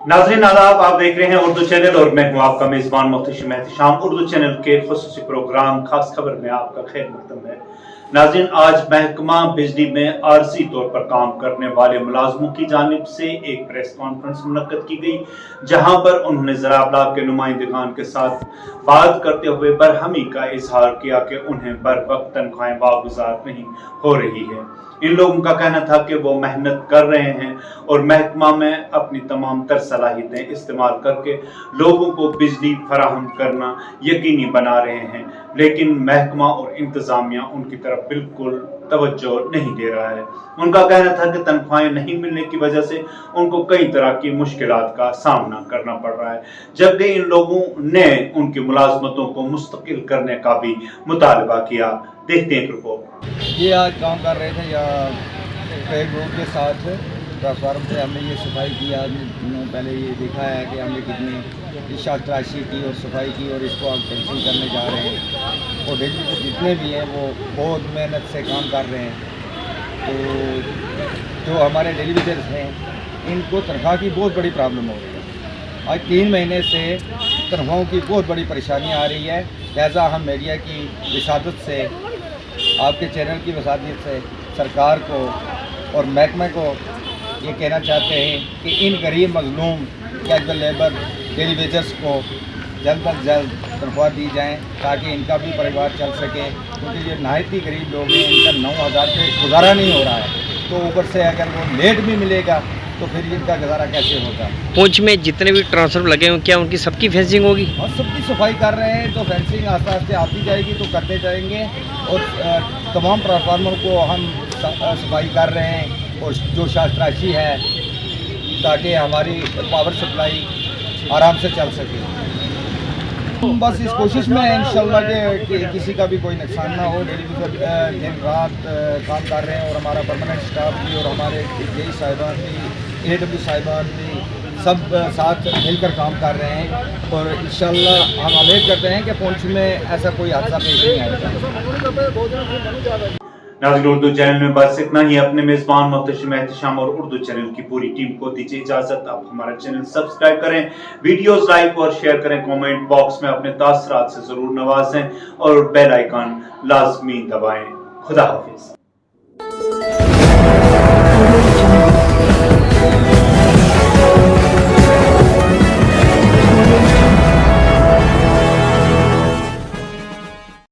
नाज़रीन आदाब, आप देख रहे हैं उर्दू चैनल और मैं हूं आपका मेज़बान मोहतशिम एहतिशाम। उर्दू चैनल के खुसूसी प्रोग्राम खास खबर में आपका खैर मकदम है। नाज़रीन, आज महकमा बिजली में आरजी तौर पर काम करने वाले मुलाजमों की जानिब से एक प्रेस कॉन्फ्रेंस मुनक्कद की गई, जहां पर उन्होंने ज़रा अबलाग के नुमाइंदगान के साथ बात करते हुए बरहमी का इजहार किया कि उन्हें बर वक्त तनख्वाहें वागुजार नहीं हो रही है। इन लोगों का कहना था कि वो मेहनत कर रहे हैं और महकमा में अपनी तमाम तर सलाहियतें इस्तेमाल करके लोगों को बिजली फराहम करना यकीनी बना रहे हैं, लेकिन महकमा और इंतजामिया उनकी तरफ बिल्कुल तवज्जो नहीं दे रहा है। उनका कहना था कि तनख्वाहें नहीं मिलने की वजह से उनको कई तरह की मुश्किलात का सामना करना पड़ रहा है, जबकि इन लोगों ने उनकी मुलाजमतों को मुस्तकिल करने का भी मुतालबा किया। देखते हैं रिपोर्ट। ये आज काम कर रहे थे या कई ग्रुप के साथ ट्रांसफार्मर से हमने ये सफाई की। आज पहले ये देखा है कि हमने कितनी तराशी की और सफाई की और इसको हम कैंसिल करने जा रहे हैं। और बिजली के जितने भी हैं वो बहुत मेहनत से काम कर रहे हैं। तो जो हमारे डेलीवेटर्स हैं इनको तनख्वाह की बहुत बड़ी प्रॉब्लम हो रही है। आज 3 महीने से तनख्वाहों की बहुत बड़ी परेशानी आ रही है। लिहाजा हम मीडिया की विसादत से, आपके चैनल की वसादियत से सरकार को और महकमे को ये कहना चाहते हैं कि इन गरीब मजलूम कैजुअल लेबर डेली वेजर्स को जल्द अज जल्द तनख्वाह दी जाएँ ताकि इनका भी परिवार चल सके, क्योंकि ये नहायत ही गरीब लोग हैं, इनका 9,000 पे गुजारा नहीं हो रहा है। तो ऊपर से अगर वो लेट भी मिलेगा तो फिर इनका गुजारा कैसे होगा। पुंछ में जितने भी ट्रांसफर लगे हैं क्या उनकी सबकी फेंसिंग होगी? और सबकी सफाई कर रहे हैं, तो फेंसिंग आस्ते आस्ते आती जाएगी तो करते जाएंगे। और तमाम ट्रांसफार्मर को हम सफाई कर रहे हैं और जो शास्त्राशी है ताकि हमारी पावर सप्लाई आराम से चल सके। हम बस इस कोशिश में हैं इंशाल्लाह कि किसी का भी कोई नुकसान ना हो। डेलीवेटर दिन रात काम कर रहे हैं और हमारा परमानेंट स्टाफ भी और हमारे जेई साहिबान भी, AW साहिबान भी सब साथ मिलकर काम कर रहे हैं। और इंशाल्लाह हम उम्मीद करते हैं कि पुंछ में ऐसा कोई हादसा पेश नहीं आएगा। नाज़रीन, उर्दू चैनल में बस इतना ही। अपने मेज़बान मोहतशिम एहतिशाम और उर्दू चैनल की पूरी टीम को दीजिए इजाजत। आप हमारा चैनल सब्सक्राइब करें, वीडियोस लाइक और शेयर करें, कमेंट बॉक्स में अपने तासरात से जरूर नवाजें और बेल आइकन लाजमी दबाएं। खुदा हाफिज।